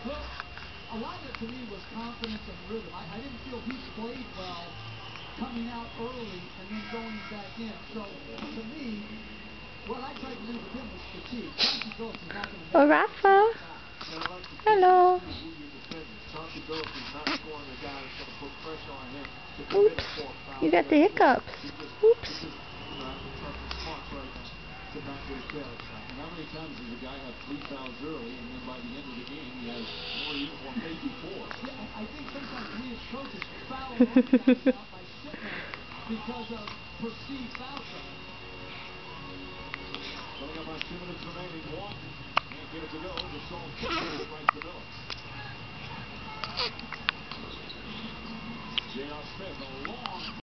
Well, a lot of it to me was confidence and rhythm. I didn't feel he played well coming out early and then going back in. So, to me, what I tried to do with him was fatigue. Chauncey Billups is not going to make Oh, Rafa. Hello. Oops. You got the hiccups. Oops. And how many times does a guy have 3 fouls early, and then by the end of the game he has more uniform, maybe 4? Yeah, I think sometimes we as coaches foul our guys out by sitting them because of perceived foul trouble. Coming up on 2 minutes remaining, one. Can't get it to go. Gasol right to Billups. J.R. Smith, a long